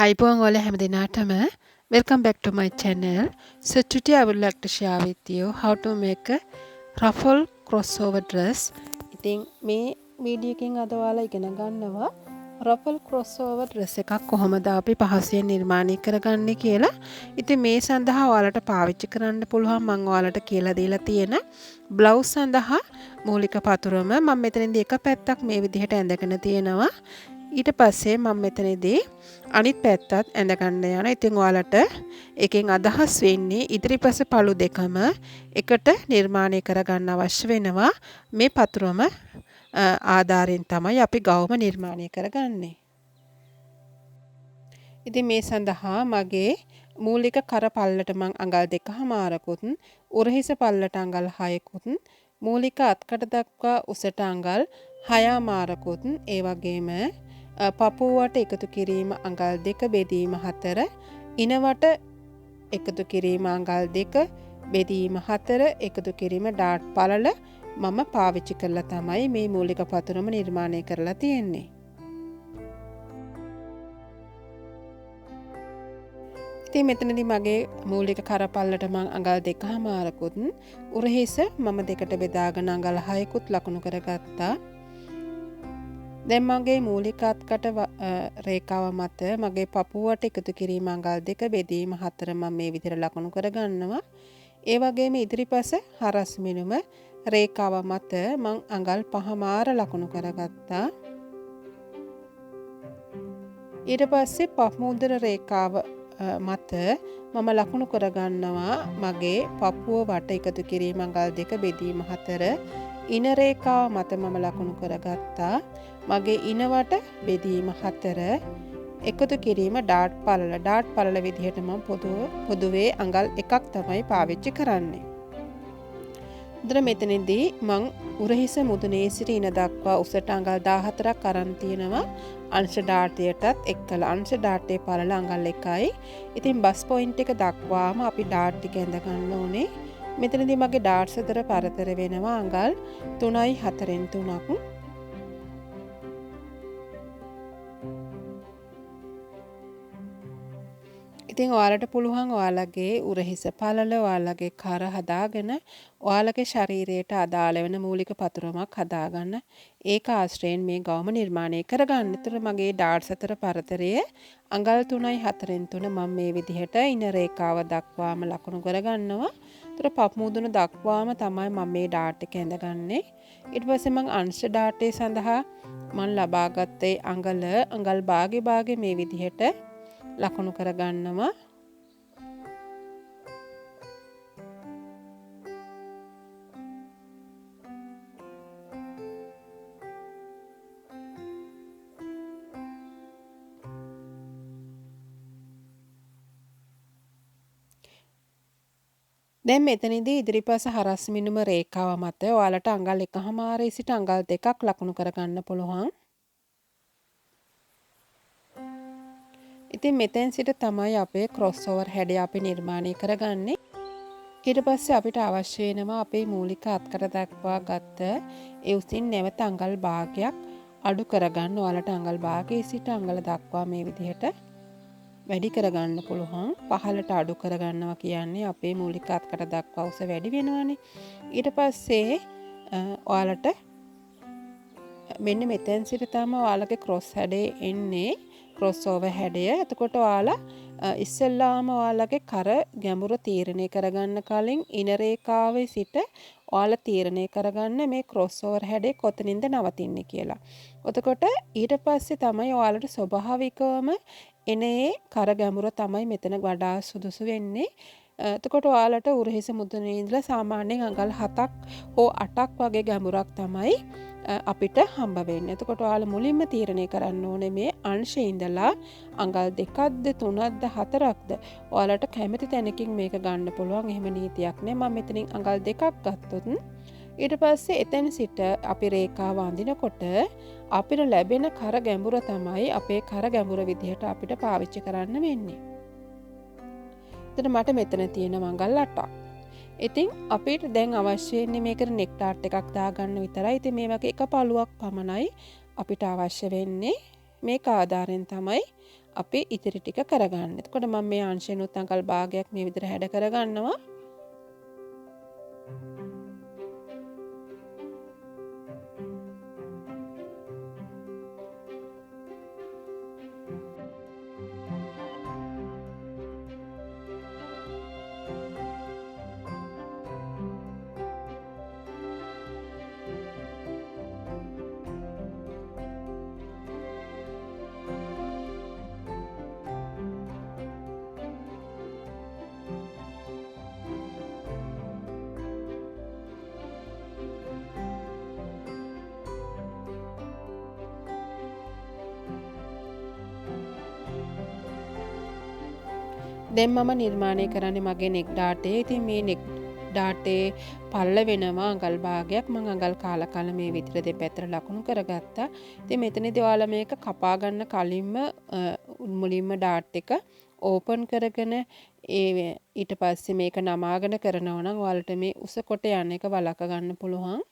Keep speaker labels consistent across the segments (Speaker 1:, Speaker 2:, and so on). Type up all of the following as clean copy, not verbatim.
Speaker 1: Aibong ole Hamadinatama. Welcome back to my channel. So today I would like to share with you how to make a ruffle crossover dress. ඉතින් මේ video එකෙන් අද ඔයාලා ඉගෙන ගන්නවා ruffle crossover dress එකක් කොහොමද අපි පහසුවෙන් නිර්මාණය කරගන්නේ කියලා. ඉතින් මේ සඳහා ඔයාලට පාවිච්චි කරන්න පුළුවන් මම ඔයාලට කියලා දීලා තියෙන බ්ලවුස් සඳහා මූලික පතුරම මම මෙතනදී එක පැත්තක් මේ විදිහට ඇඳගෙන තියෙනවා. ඊට පස්සේ මම මෙතනදී අනිත් පැත්තත් ඇඳ ගන්න යනවා. ඉතින් ඔයාලට එකෙන් අදහස් වෙන්නේ ඉදිරිපස පළු දෙකම එකට නිර්මාණය කරගන්න අවශ්‍ය වෙනවා. මේ පතුරම ආධාරයෙන් තමයි අපි ගවුම නිර්මාණය කරගන්නේ. ඉතින් මේ සඳහා මගේ මූලික කර පල්ලට මං අඟල් 2මාරකුත් උරහිස පල්ලට අඟල් 6කුත් මූලික අත්කට දක්වා උසට අඟල් 6මාරකුත් ඒ වගේම පපුවට එකතු කිරීම අඟල් 2 බෙදීම 4 ඉනවට එකතු කිරීම අඟල් 2 බෙදීම 4 එකතු කිරීම ඩාට් පළල මම පාවිච්චි කරලා තමයි මේ මූලික පතුරම නිර්මාණය කරලා තියෙන්නේ. ඉතින් මෙතනදී මගේ මූලික කරපල්ලට මම අඟල් 2මාරකුත් උරහිස මම දෙකට බෙදාගෙන අඟල් 6කුත් ලකුණු කරගත්තා. දැන් මගේ මූලික අත්කට රේඛාව මත මගේ පපුවට එකතු කිරීම අඟල් 2 බෙදීම 4 මම මේ විදිහට ලකුණු කරගන්නවා. ඒ වගේම ඉදිරිපස හරස් මිනුම රේඛාව මත මම අඟල් 5මාර ලකුණු කරගත්තා. ඊට පස්සේ පපුමුද්දර රේඛාව මත මම ලකුණු කරගන්නවා මගේ පපුව වට එකතු කිරීම අඟල් 2 බෙදීම 4 ඉන රේඛාව මත මම ලකුණු කරගත්තා. මගේ ඉනවට බෙදීම 4 එකතු කිරීම ඩාට් පළල විදිහට මම පොදුවේ අඟල් 1ක් තමයි පාවිච්චි කරන්නේ. උදේ මෙතනදී මං උරහිස මුදුනේ සිට ඉන දක්වා උසට අඟල් 14ක් අරන් තියෙනවා. අංශ ඩාටයටත් එක්කලා අංශ ඩාටයේ පළල අඟල් 1යි. ඉතින් බස් පොයින්ට් එක දක්වාම අපි ඩාට් ටික ඇඳ ගන්න ඕනේ. මෙතනදී මගේ ඩාට්ස් අතර පරතර වෙනවා අඟල් 3යි 4න් 3ක්. ඉතින් ඔයාලට පුළුවන් ඔයාලගේ උරහිස පළල ඔයාලගේ කර හදාගෙන ඔයාලගේ ශරීරයට අදාළ වෙන මූලික පතුරමක් හදාගන්න. ඒක ආශ්‍රයෙන් මේ ගවුම නිර්මාණය කරගන්න. ඒතර මගේ ඩාට්ස් අතර පරතරය අඟල් 3යි 4න් 3 මම මේ විදිහට ඉන රේඛාව දක්වාම ලකුණු කරගන්නවා. ඒතර පප් මුදුන දක්වාම තමයි මම මේ ඩාට් එක ඇඳගන්නේ. ඊට පස්සේ මම අංශ ඩාටේ සඳහා මම ලබාගත්තේ අඟල් භාගේ මේ විදිහට ලකුණු කරගන්නවා. දැන් මෙතනදී ඉදිරිපස හරස් මිනුම රේඛාව මත ඔයාලට අඟල් 1මාරේ සිට අඟල් 2ක් ලකුණු කරගන්න පුළුවන්. ඉතින් මෙතෙන් සිට තමයි අපේ ක්‍රොස්ஓවර් හැඩය අපි නිර්මාණය කරගන්නේ. ඊට පස්සේ අපිට අවශ්‍ය වෙනවා අපේ මූලික අත්කට දක්වා ගත්ත ඒ උසින් නැවත අඟල් භාගයක් අඩු කරගන්න. ඔයාලට අඟල් භාගයේ සිට අඟල දක්වා මේ විදිහට වැඩි කරගන්න පුළුවන්. පහළට අඩු කරගන්නවා කියන්නේ අපේ මූලික අත්කට දක්වා උස වැඩි වෙනවානේ. ඊට පස්සේ ඔයාලට මෙන්න මෙතෙන් සිට තමයි ඔයාලගේ ක්‍රොස් හැඩය එන්නේ. ක්‍රොස්ஓවර් හැඩය. එතකොට ඔයාලා ඉස්සෙල්ලාම ඔයාලගේ කර ගැඹුර තීරණය කරගන්න කලින් ඉන රේඛාවේ සිට ඔයාලා තීරණය කරගන්න මේ ක්‍රොස්ஓවර් හැඩය කොතනින්ද නවතින්නේ කියලා. එතකොට ඊට පස්සේ තමයි ඔයාලට ස්වභාවිකවම එනේ කර ගැඹුර තමයි මෙතන වඩා සුදුසු වෙන්නේ. එතකොට ඔයාලට උරහිස මුදුනේ ඉඳලා සාමාන්‍යයෙන් අඟල් 7ක් හෝ 8ක් වගේ ගැඹුරක් තමයි අපිට හම්බ වෙන්නේ. එතකොට ඔයාලා මුලින්ම තීරණය කරන්න ඕනේ මේ අංශයේ ඉඳලා අඟල් 2ක්ද 3ක්ද 4ක්ද ඔයාලට කැමති තැනකින් මේක ගන්න පුළුවන්. එහෙම නීතියක් නෑ. මම මෙතනින් අඟල් 2ක් ගත්තොත් ඊට පස්සේ එතෙන් සිට අපි රේඛාව අඳිනකොට අපිට ලැබෙන කර ගැඹුර තමයි අපේ කර ගැඹුර විදිහට අපිට පාවිච්චි කරන්න වෙන්නේ. එතන මට මෙතන තියෙන අඟල් 8ක්. ඉතින් අපිට දැන් අවශ්‍ය වෙන්නේ මේකට නෙක් ඩාට් එකක් දාගන්න විතරයි. ඉතින් මේ වගේ එක පළුවක් පමණයි අපිට අවශ්‍ය වෙන්නේ. මේක ආධාරයෙන් තමයි අපි ඉතිරි ටික කරගන්න. එතකොට මම මේ අංශෙනුත් අඟල් භාගයක් මේ විදිහට හැඩ කරගන්නවා. දැන් මම නිර්මාණය කරන්නේ මගේ නෙක් ඩාටේ. ඉතින් මේ නෙක් ඩාටේ පල්ල වෙනවා අඟල් භාගයක්. මම අඟල් කාලා මේ විදිහට දෙපැත්තට ලකුණු කරගත්තා. ඉතින් මෙතනදී ඔයාලා මේක කපා ගන්න කලින්ම මුලින්ම ඩාට් එක ඕපන් කරගෙන ඊට පස්සේ මේක නමාගෙන කරනවා නම් ඔයාලට මේ උස කොට යන එක වළක්ව ගන්න පුළුවන්.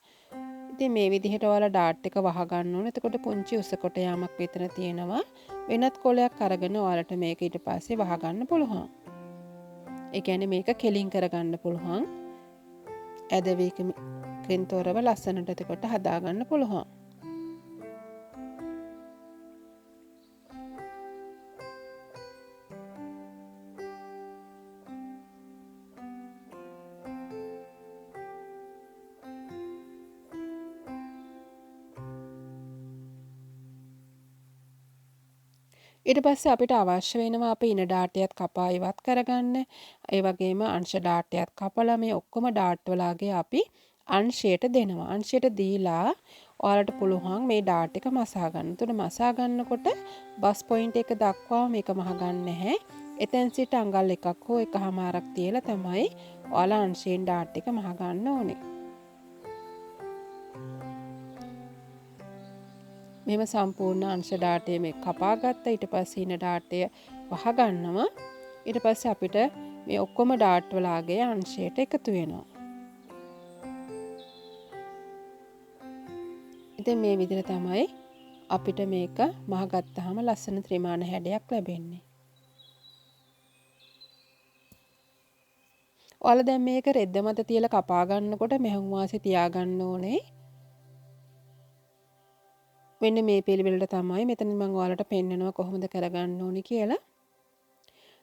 Speaker 1: ඉතින් මේ විදිහට ඔයාලා ඩාට් එක වහ ගන්න ඕනේ. එතකොට පුංචි උස කොට යාමක් විතර තියෙනවා. වෙනත් කොලයක් අරගෙන ඔයාලට මේක ඊට පස්සේ වහ ගන්න පුළුවන්. ඒ කියන්නේ මේක කෙලින් කරගන්න පුළුවන්. ඇදවීමකින් තොරව ලස්සනට එතකොට හදා ගන්න පුළුවන්. ඊට පස්සේ අපිට අවශ්‍ය වෙනවා අපේ ඉන ඩාටයත් කපා ඉවත් කරගන්න. ඒ වගේම අංශ ඩාටයත් කපලා මේ ඔක්කොම ඩාට් වලගේ අපි අංශයට දෙනවා. අංශයට දීලා ඔයාලට පුළුවන් මේ ඩාට් එක මසා ගන්න. එතකොට මසා ගන්නකොට බස් පොයින්ට් එක දක්වා මේක මහ ගන්න නැහැ. එතෙන් සිට අඟල් එකක් හෝ එකහමාරක් තියලා තමයි ඔයාලා අංශයෙන් ඩාට් එක මහ ගන්න ඕනේ. මෙම සම්පූර්ණ අංශ ඩාටය මේ කපා ගත්තා. ඊට පස්සේ ඉන ඩාටය වහ ගන්නවා. ඊට පස්සේ අපිට මේ ඔක්කොම ඩාට් වලගේ අංශයට එකතු වෙනවා. ඉතින් මේ විදිහට තමයි අපිට මේක මහ ගත්තාම ලස්සන ත්‍රිමාණ හැඩයක් ලැබෙන්නේ. ඔයාලා දැන් මේක රෙද්ද මත තියලා කපා ගන්නකොට මෙහුම් වාසේ තියාගන්න ඕනේ. මෙන්න මේ පිළිවෙලට තමයි මෙතන මම ඔයාලට පෙන්නනවා කොහොමද කරගන්න ඕනි කියලා.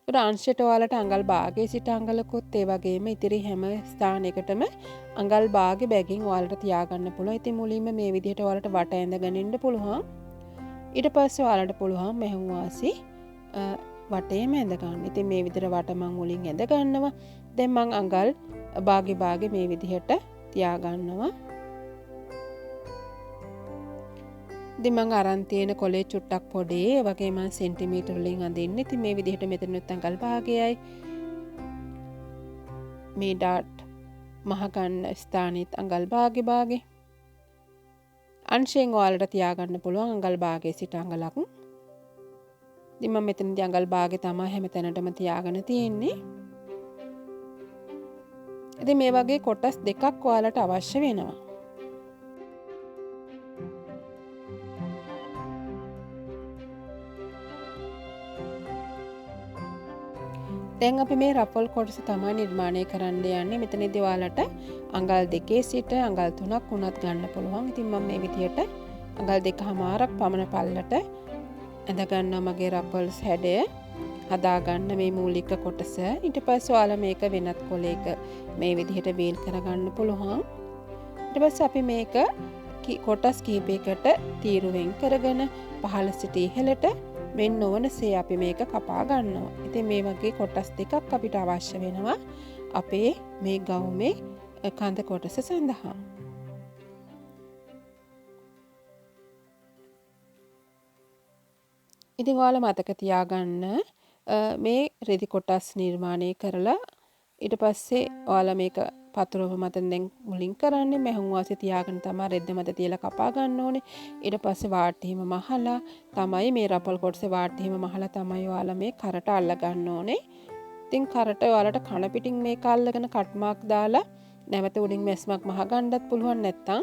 Speaker 1: ඒකට අංශයට ඔයාලට අඟල් භාගයේ සිට අඟලකුත් ඒ වගේම ඉතිරි හැම ස්ථානයකටම අඟල් භාගෙ බැගින් ඔයාලට තියාගන්න පුළුවන්. ඉතින් මුලින්ම මේ විදිහට ඔයාලට වට ඇඳගෙන ඉන්න පුළුවන්. ඊට පස්සේ ඔයාලට පුළුවන් මෙහුම් වාසි වටේම ඇඳ ගන්න. ඉතින් මේ විදිහට වට මම මුලින් ඇඳ ගන්නවා. දැන් මම අඟල් භාගෙ මේ විදිහට තියාගන්නවා. ඉතින් මම අරන් තියෙන කොලේ චුට්ටක් පොඩි ඒ වගේම සෙන්ටිමීටර වලින් අඳින්නේ. ඉතින් මේ විදිහට මෙතනත් අඟල් භාගයයි මේ ඩාට් මහ ගන්න ස්ථානෙත් අඟල් භාගෙ අංශයෙන් ඔයාලට තියාගන්න පුළුවන් අඟල් භාගයේ සිට අඟලක්. ඉතින් මම මෙතනදී අඟල් භාගෙ තමයි හැම තැනටම තියාගෙන තියෙන්නේ. ඉතින් මේ වගේ කොටස් දෙකක් ඔයාලට අවශ්‍ය වෙනවා. දැන් අපි මේ රෆල් කොටස තමයි නිර්මාණය කරන්න යන්නේ. මෙතනදී ඔයාලට අඟල් 2 සිට අඟල් 3ක් වුණත් ගන්න පුළුවන්. ඉතින් මම මේ විදියට අඟල් 2.5ක් පමණ පල්ලට ඇඳ ගන්නවා මගේ රෆල්ස් හැඩය හදා ගන්න මේ මූලික කොටස. ඊට පස්සේ ඔයාලා මේක වෙනත් කොලයක මේ විදිහට වීල් කරගන්න පුළුවන්. ඊට පස්සේ අපි මේක කොටස් කීපයකට තීරුවෙන් කරගෙන පහළ සිට ඉහළට වෙන් නොවනසේ අපි මේක කපා ගන්නවා. ඉතින් මේ වගේ කොටස් දෙකක් අපිට අවශ්‍ය වෙනවා අපේ මේ ගවුමේ කඳ කොටස සඳහා. ඉතින් ඔයාලා මතක තියාගන්න මේ රෙදි කොටස් නිර්මාණය කරලා ඊට පස්සේ ඔයාලා මේක පතුරව මත දැන් මුලින් කරන්නේ මෙහුම් වාසේ තියාගෙන තමයි රෙද්ද මත තියලා කපා ගන්න ඕනේ. ඊට පස්සේ වාට්ටීම මහලා තමයි මේ රපල් කොටසේ වාට්ටීම මහලා තමයි ඔයාලා මේ කරට අල්ල ගන්න ඕනේ. ඉතින් කරට ඔයාලට කන පිටින් මේක අල්ලගෙන කට් මාක් දාලා නැවත උඩින් මැස්මක් මහ ගන්නත් පුළුවන්. නැත්තම්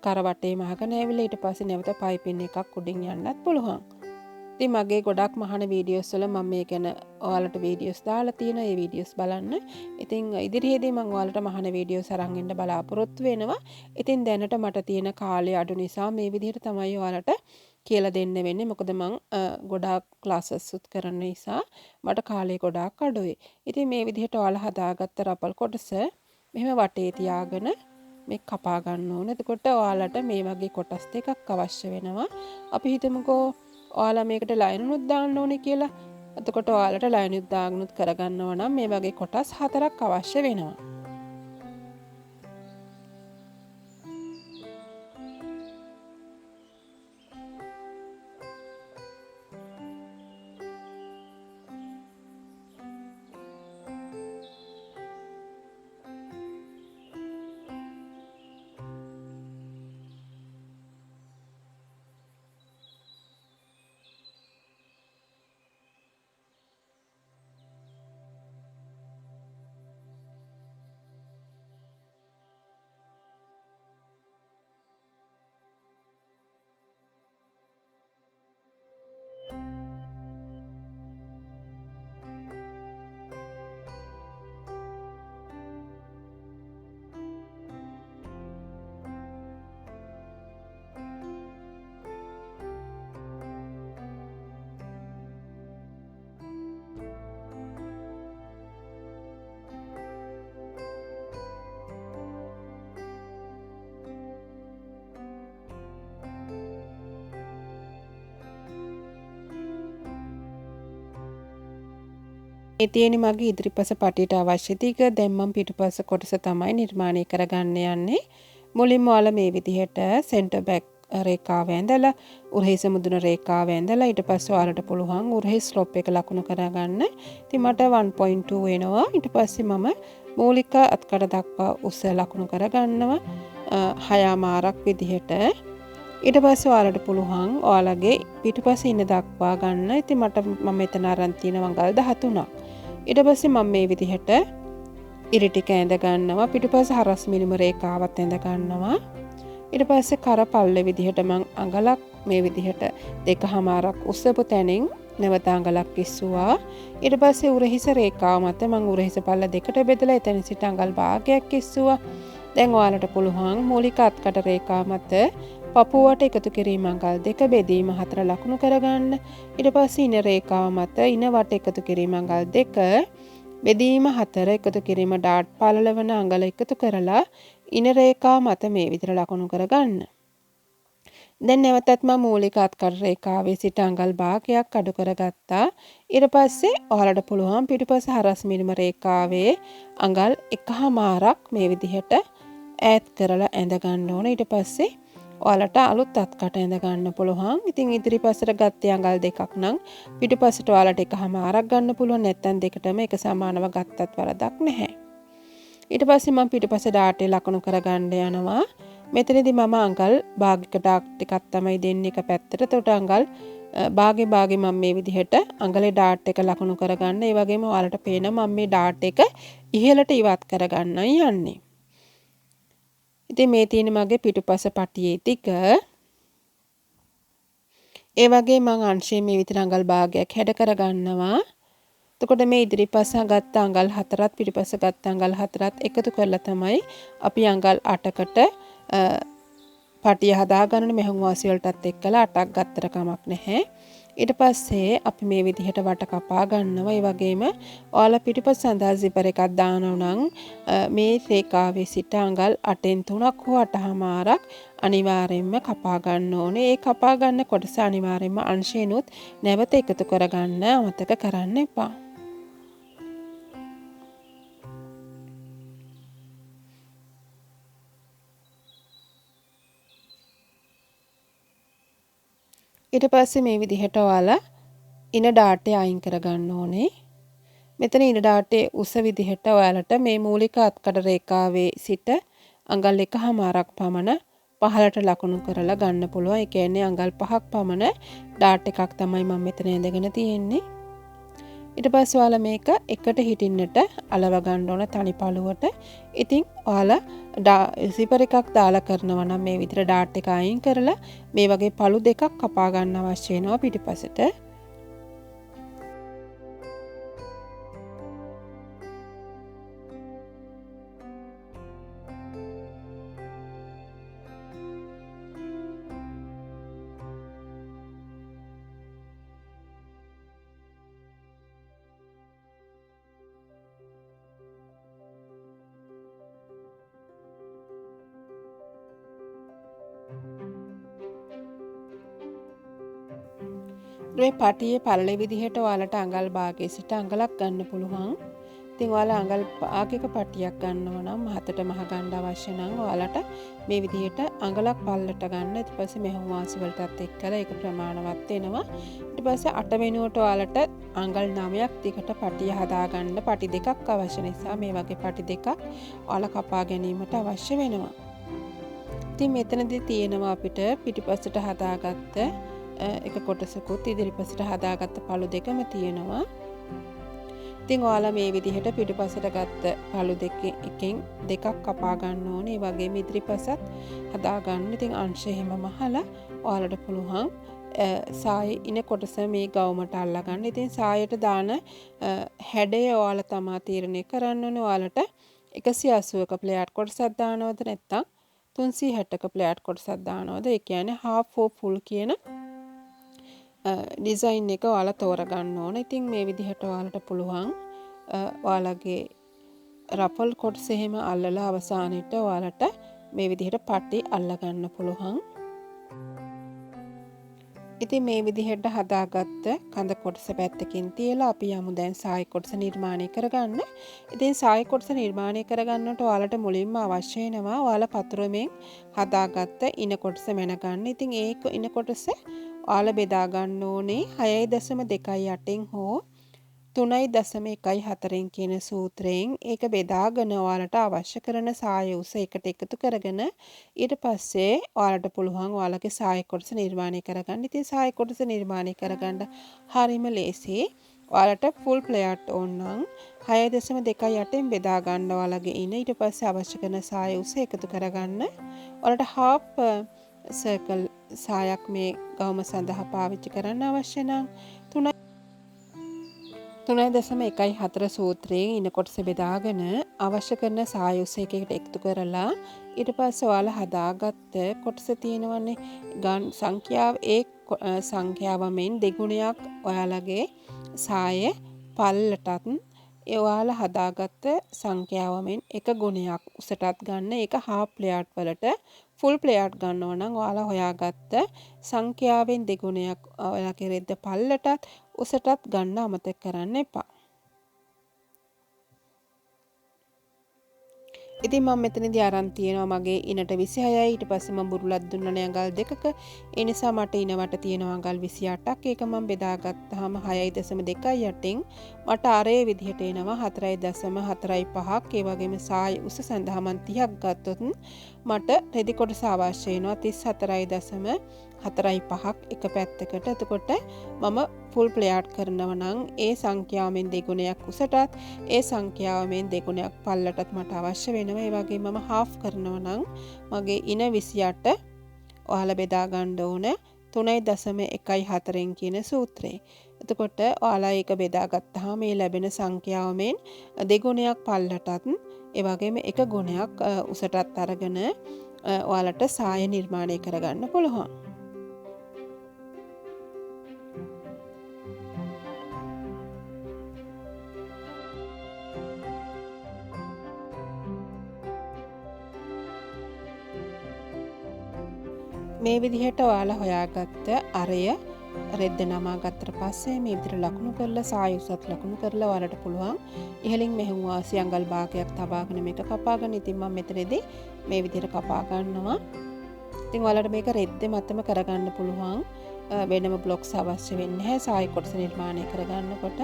Speaker 1: කර වටේ මහගෙන ඇවිල්ලා ඊට පස්සේ නැවත පයිපින් එකක් උඩින් යන්නත් පුළුවන්. ඉතින් මගේ ගොඩක් මහන වීඩියෝස් වල මම මේ ගැන ඔයාලට වීඩියෝස් දාලා තියෙනවා. ඒ වීඩියෝස් බලන්න. ඉතින් ඉදිරියේදී මම ඔයාලට මහන වීඩියෝස් අරන් එන්න බලාපොරොත්තු වෙනවා. ඉතින් දැනට මට තියෙන කාලය අඩු නිසා මේ විදිහට තමයි ඔයාලට කියලා දෙන්න වෙන්නේ. මොකද මම ගොඩාක් ක්ලාසස් උත් කරන නිසා මට කාලය ගොඩාක් අඩුයි. ඉතින් මේ විදිහට ඔයාලා හදාගත්ත රපල් කොටස මෙහෙම වටේ තියාගෙන මේ කපා ගන්න ඕනේ. එතකොට ඔයාලට මේ වගේ කොටස් දෙකක් අවශ්‍ය වෙනවා. අපි හිතමුකෝ ඔයාලා මේකට ලයිනුත් දාන්න ඕනේ කියලා. එතකොට ඔයාලට ලයිනුත් දාගනුත් කරගන්නවා නම් මේ වගේ කොටස් 4ක් අවශ්‍ය වෙනවා. මේ තියෙන්නේ මගේ ඉදිරිපස පටියට අවශ්‍ය ටික. දැන් මම පිටුපස කොටස තමයි නිර්මාණය කරගන්න යන්නේ. මුලින්ම ඔයාලා මේ විදිහට සෙන්ටර් බැක් රේඛාව ඇඳලා උරහිස මුදුන රේඛාව ඇඳලා ඊට පස්සේ ඔයාලට පුළුවන් උරහිස් ස්ලොප් එක ලකුණු කරගන්න. ඉතින් මට 1.2 වෙනවා. ඊට පස්සේ මම මූලික අත්කඩ දක්වා උස ලකුණු කරගන්නවා 6මාරක් විදිහට. ඊට පස්සේ ඔයාලට පුළුවන් ඔයාලගේ පිටුපස්සේ ඉන්න දක්වා ගන්න. ඉතින් මම මෙතන අරන් තියෙන වංගල් 13ක්. ඊට පස්සේ මම මේ විදිහට ඉරි ටික ඇඳ ගන්නවා. පිටුපස්ස හරස් මිලිම රේඛාවත් ඇඳ ගන්නවා. ඊට පස්සේ කර පල්ල විදිහට මම අඟලක් මේ විදිහට 2මාරක් උස්සපු තැනින් නැවත අඟලක් ඉස්සුවා. ඊට පස්සේ උරහිස රේඛාව මත මම උරහිස පල්ල දෙකට බෙදලා එතන සිට අඟල් භාගයක් ඉස්සුවා. දැන් ඔයාලට පුළුවන් මූලික අත්කට රේඛාව මත පපුවට එකතු කිරීම අඟල් 2 බෙදීම 4 ලකුණු කරගන්න. ඊට පස්සේ ඉන රේඛාව මත ඉන වට එකතු කිරීම අඟල් 2 බෙදීම 4 එකතු කිරීම ඩාට් පළලවන අඟල එකතු කරලා ඉන රේඛාව මත මේ විදිහට ලකුණු කරගන්න. දැන් නැවතත් මම මූලික අත්කඩ රේඛාවේ සිට අඟල් භාගයක් අඩු කරගත්තා. ඊට පස්සේ ඔයාලට පුළුවන් පිටුපස හරස් මිලිම රේඛාවේ අඟල් 1මාරක් මේ විදිහට ඈත් කරලා ඇඳ ගන්න ඕන. ඊට පස්සේ ඔයාලට අලුත් අත්කට ඇඳ ගන්න පුළුවන්. ඉතින් ඉදිරිපසට ගත්තේ අඟල් 2ක් නම් පිටුපසට ඔයාලට 1මාරක් ගන්න පුළුවන්. නැත්නම් දෙකටම එක සමානව ගත්තත් වරදක් නැහැ. ඊට පස්සේ මම පිටුපස ඩාටේ ලකුණු කරගන්න යනවා. මෙතනදී මම අඟල් භාගික ඩාට් ටිකක් තමයි දෙන්නේ එක පැත්තට. එතකොට අඟල් භාගේ මම මේ විදිහට අඟලේ ඩාට් එක ලකුණු කරගන්න. ඒ වගේම ඔයාලට පේනවා මම මේ ඩාට් එක ඉහළට ඉවත් කරගන්නයි යන්නේ. ඉතින් මේ තියෙන මගේ පිටුපස පටියේ ටික. ඒ වගේ මම අංශයේ මේ විතර අඟල් භාගයක් හැඩ කරගන්නවා. එතකොට මේ ඉදිරිපස ගත්ත අඟල් 4ත් පිටුපස ගත්ත අඟල් 4ත් එකතු කරලා තමයි අපි අඟල් 8කට පටිය හදාගන්න. මෙහුම් වාසිය වලටත් එක්කලා 8ක් ගත්තට කමක් නැහැ. ඊට පස්සේ අපි මේ විදිහට වට කපා ගන්නවා. ඒ වගේම ඔයාලා පිටුපස සඳහා zipper එකක් දානවා නම් මේ රේඛාවේ සිට අඟල් 8න් 3ක් හෝ 8මාරක් අනිවාර්යයෙන්ම කපා ගන්න ඕනේ. ඒ කපා ගන්න කොටස අනිවාර්යයෙන්ම අංශේනොත් නැවත එකතු කරගන්න අමතක කරන්න එපා. ඊට පස්සේ මේ විදිහට ඔයාලා ඉන ඩාටේ අයින් කරගන්න ඕනේ. මෙතන ඉන ඩාටේ උස විදිහට ඔයාලට මේ මූලික අත්කඩ රේඛාවේ සිට අඟල් 1මාරක් පමණ පහළට ලකුණු කරලා ගන්න පුළුවන්. ඒ කියන්නේ අඟල් 5ක් පමණ ඩාට් එකක් තමයි මම මෙතන ඇඳගෙන තියෙන්නේ. ඊට පස්සේ ඔයාලා මේක එකට හිටින්නට අලව ගන්න ඕන තනි පළුවට. ඉතින් ඔයාලා zipper එකක් දාලා කරනවා නම් මේ විතර ඩාට් එක අයින් කරලා මේ වගේ පළු දෙකක් කපා ගන්න අවශ්‍ය වෙනවා පිටිපසට. මේ පටියේ පළල විදිහට ඔයාලට අඟල් භාගයේ සිට අඟලක් ගන්න පුළුවන්. ඉතින් ඔයාලා අඟල් භාගයක පටියක් ගන්නවා නම් මහතට මහ ගන්න අවශ්‍ය නම් ඔයාලට මේ විදිහට අඟලක් පල්ලට ගන්න. ඊට පස්සේ මෙහුම් වාසි වලටත් එක්කලා ඒක ප්‍රමාණවත් වෙනවා. ඊට පස්සේ අට වෙනුවට ඔයාලට අඟල් 9ක් දිගට පටිය හදාගන්න පටි දෙකක් අවශ්‍ය නිසා මේ වගේ පටි දෙකක් ඔයාලා කපා ගැනීමට අවශ්‍ය වෙනවා. ඉතින් මෙතනදී තියෙනවා අපිට පිටිපස්සට හදාගත්ත එක කොටසකුත් ඉදිරිපසට හදාගත්ත පළු දෙකම තියෙනවා. ඉතින් ඔයාලා මේ විදිහට පිටිපස්සට ගත්ත පළු දෙකකින් දෙකක් කපා ගන්න ඕනේ. ඒ වගේම ඉදිරිපසත් හදා ගන්න. ඉතින් අංශ එහෙම මහලා ඔයාලට පුළුවන් සායේ ඉන කොටස මේ ගවුමට අල්ලා ගන්න. ඉතින් සායට දාන හැඩය ඔයාලා තමා තීරණය කරන්න ඕනේ. ඔයාලට 180ක ප්ලේට් කොටසක් දානවද නැත්නම් 360ක ප්ලේට් කොටසක් දානවද? ඒ කියන්නේ half or full කියන ඩිසයින් එක ඔයාලා තෝරගන්න ඕන. ඉතින් මේ විදිහට ඔයාලට පුළුවන් ඔයාලගේ රෆල් කොටස එහෙම අල්ලලා අවසානෙට ඔයාලට මේ විදිහට පටි අල්ලගන්න පුළුවන්. ඉතින් මේ විදිහට හදාගත්ත කඳ කොටස පැත්තකින් තියලා අපි යමු දැන් සායි කොටස නිර්මාණය කරගන්න. ඉතින් සායි කොටස නිර්මාණය කරගන්නට ඔයාලට මුලින්ම අවශ්‍ය වෙනවා ඔයාලා පතුරමෙන් හදාගත්ත ඉන කොටස මැනගන්න. ඉතින් ඒ ඉන කොටස ඔයාලා බෙදා ගන්න ඕනේ 6.28න් හෝ 3.14න් කියන සූත්‍රයෙන් ඒක බෙදාගෙන ඔයාලට අවශ්‍ය කරන සාය උස එකට එකතු කරගෙන ඊට පස්සේ ඔයාලට පුළුවන් ඔයාලගේ සාය කොටස නිර්මාණය කරගන්න. ඉතින් සාය කොටස නිර්මාණය කරගන්න හරිම ලේසි. ඔයාලට ෆුල් ප්ලේට් ඕන නම් 6.28න් බෙදා ගන්න ඔයාලගේ ඉන ඊට පස්සේ අවශ්‍ය කරන සාය උස එකතු කරගන්න. ඔයාලට half සර්කල් සායක් මේ ගවුම සඳහා පාවිච්චි කරන්න අවශ්‍ය නම් 3.14 සූත්‍රයෙන් ඉන කොටස බෙදාගෙන අවශ්‍ය කරන සාය උස එකකට එකතු කරලා ඊට පස්සේ ඔයාලා හදාගත්ත කොටස තියෙනවනේ ගන් සංඛ්‍යාව ඒ සංඛ්‍යාවමෙන් දෙගුණයක් ඔයාලගේ සාය පල්ලටත් ඒ ඔයාලා හදාගත්ත සංඛ්‍යාවමෙන් එක ගුණයක් උසටත් ගන්න. ඒක half ප්ලේට් වලට ෆුල් ප්ලේට් ගන්නවා නම් ඔයාලා හොයාගත්ත සංඛ්‍යාවෙන් දෙගුණයක් ඔයාලගේ රෙද්ද පල්ලටත් උසටත් ගන්න අමතක කරන්න එපා. ඉතින් මම මෙතනදී අරන් තියෙනවා මගේ ඉනට 26යි. ඊට පස්සේ මම බුරුලක් දුන්නනේ අඟල් දෙකක. ඒ නිසා මට ඉන වට තියෙනවා අඟල් 28ක්. ඒක මම බෙදාගත්තාම 6.28න් මට අරේ විදිහට එනවා 4.45ක්. ඒ වගේම සාය උස සඳහා මම 30ක් ගත්තොත් මට රෙදි කොටස අවශ්‍ය වෙනවා 34.45ක් එක පැත්තකට. එතකොට මම ෆුල් ප්ලේට් කරනවා නම් ඒ සංඛ්‍යාවෙන් දෙගුණයක් උසටත් ඒ සංඛ්‍යාවෙන් දෙගුණයක් පල්ලටත් මට අවශ්‍ය වෙනවා. ඒ වගේම මම half කරනවා නම් මගේ ඉන 28 ඔයාලා බෙදා ගන්න ඕන 3.14න් කියන සූත්‍රය. එතකොට ඔයාලා ඒක බෙදාගත්තාම මේ ලැබෙන සංඛ්‍යාවෙන් දෙගුණයක් පල්ලටත් ඒ වගේම එක ගුණයක් උසටත් අරගෙන ඔයාලට සාය නිර්මාණය කරගන්න පුළුවන්. මේ විදිහට ඔයාලා හොයාගත්ත අරය රෙද්ද නමා ගත්තට පස්සේ මේ විදිහට ලකුණු කරලා සාය උසත් ලකුණු කරලා ඔයාලට පුළුවන් ඉහළින් මෙහෙම වාසි අඟල් භාගයක් තබාගෙන මේක කපාගෙන. ඉතින් මම මෙතනදී මේ විදිහට කපා ගන්නවා. ඉතින් ඔයාලට මේක රෙද්දේ මතම කරගන්න පුළුවන්. වෙනම බ්ලොක්ස් අවශ්‍ය වෙන්නේ නැහැ සාය කොටස නිර්මාණය කරගන්නකොට.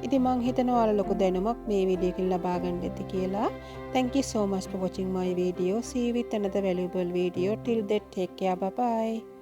Speaker 1: ඉතින් මම හිතනවා ඔයාලා ලොකු දැනුමක් මේ වීඩියෝ එකෙන් ලබා ගන්න ඇති කියලා. Thank you so much for watching my video. See you with another valuable video. Till then, take care. Bye bye.